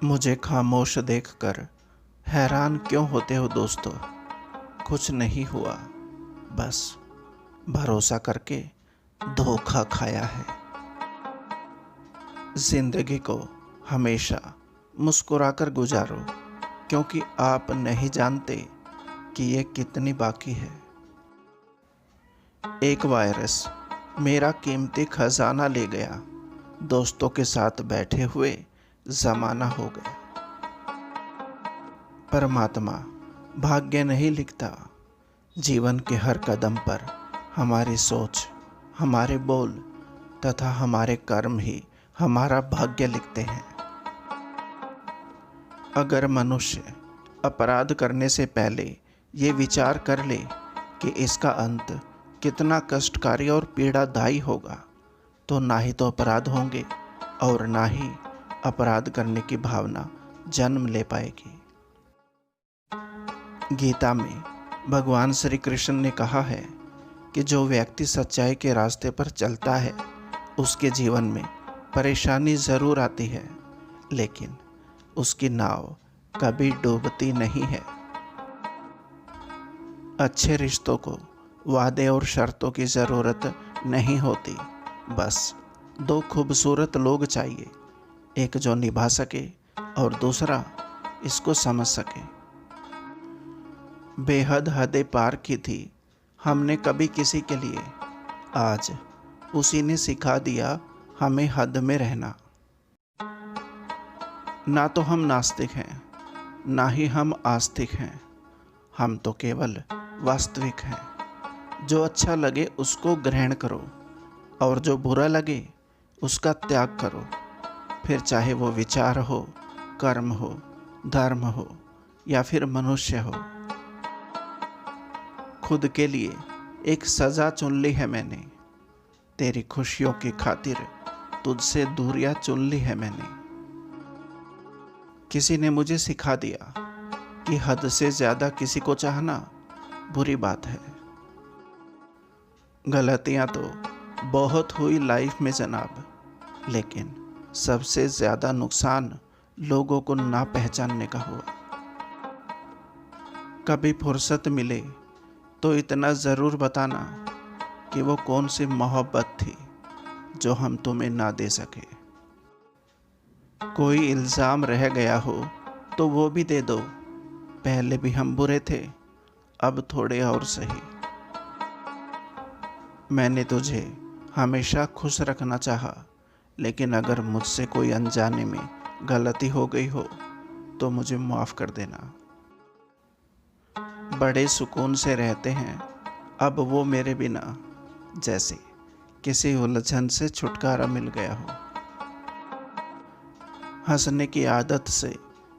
मुझे खामोश देखकर हैरान क्यों होते हो दोस्तों? कुछ नहीं हुआ, बस भरोसा करके धोखा खाया है। जिंदगी को हमेशा मुस्कुराकर गुजारो, क्योंकि आप नहीं जानते कि ये कितनी बाकी है। एक वायरस मेरा कीमती खजाना ले गया, दोस्तों के साथ बैठे हुए जमाना हो गया। परमात्मा भाग्य नहीं लिखता, जीवन के हर कदम पर हमारी सोच, हमारे बोल तथा हमारे कर्म ही हमारा भाग्य लिखते हैं। अगर मनुष्य अपराध करने से पहले ये विचार कर ले कि इसका अंत कितना कष्टकारी और पीड़ादायी होगा, तो ना ही तो अपराध होंगे और ना ही अपराध करने की भावना जन्म ले पाएगी। गीता में भगवान श्री कृष्ण ने कहा है कि जो व्यक्ति सच्चाई के रास्ते पर चलता है, उसके जीवन में परेशानी ज़रूर आती है, लेकिन उसकी नाव कभी डूबती नहीं है। अच्छे रिश्तों को वादे और शर्तों की ज़रूरत नहीं होती, बस दो खूबसूरत लोग चाहिए, एक जो निभा सके और दूसरा इसको समझ सके। बेहद हदें पार की थी हमने कभी किसी के लिए, आज उसी ने सिखा दिया हमें हद में रहना। ना तो हम नास्तिक हैं, ना ही हम आस्तिक हैं, हम तो केवल वास्तविक हैं। जो अच्छा लगे उसको ग्रहण करो और जो बुरा लगे उसका त्याग करो, फिर चाहे वो विचार हो, कर्म हो, धर्म हो या फिर मनुष्य हो। खुद के लिए एक सज़ा चुन ली है मैंने, तेरी खुशियों की खातिर तुझसे दूरियां चुन ली है मैंने। किसी ने मुझे सिखा दिया कि हद से ज़्यादा किसी को चाहना बुरी बात है। गलतियां तो बहुत हुई लाइफ में जनाब, लेकिन सबसे ज़्यादा नुकसान लोगों को ना पहचानने का हुआ। कभी फुर्सत मिले तो इतना ज़रूर बताना कि वो कौन सी मोहब्बत थी जो हम तुम्हें ना दे सके। कोई इल्ज़ाम रह गया हो तो वो भी दे दो, पहले भी हम बुरे थे, अब थोड़े और सही। मैंने तुझे हमेशा खुश रखना चाहा, लेकिन अगर मुझसे कोई अनजाने में गलती हो गई हो तो मुझे माफ़ कर देना। बड़े सुकून से रहते हैं अब वो मेरे बिना, जैसे किसी उलझन से छुटकारा मिल गया हो। हंसने की आदत से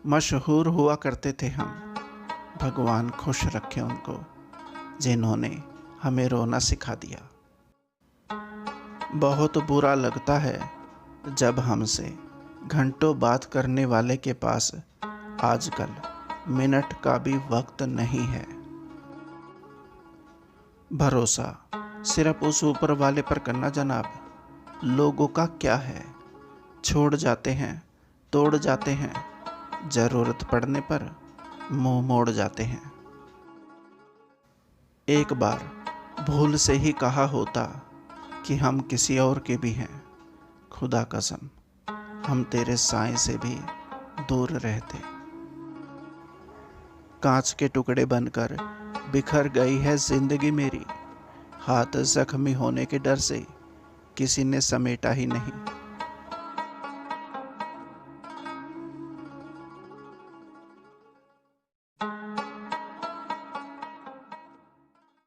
मशहूर हुआ करते थे हम, भगवान खुश रखे उनको जिन्होंने हमें रोना सिखा दिया। बहुत बुरा लगता है जब हमसे घंटों बात करने वाले के पास आजकल मिनट का भी वक्त नहीं है। भरोसा सिर्फ उस ऊपर वाले पर करना जनाब, लोगों का क्या है, छोड़ जाते हैं, तोड़ जाते हैं, ज़रूरत पड़ने पर मुंह मोड़ जाते हैं। एक बार भूल से ही कहा होता कि हम किसी और के भी हैं, खुदा कसम हम तेरे साए से भी दूर रहते। कांच के टुकड़े बनकर बिखर गई है जिंदगी मेरी, हाथ जख्मी होने के डर से किसी ने समेटा ही नहीं।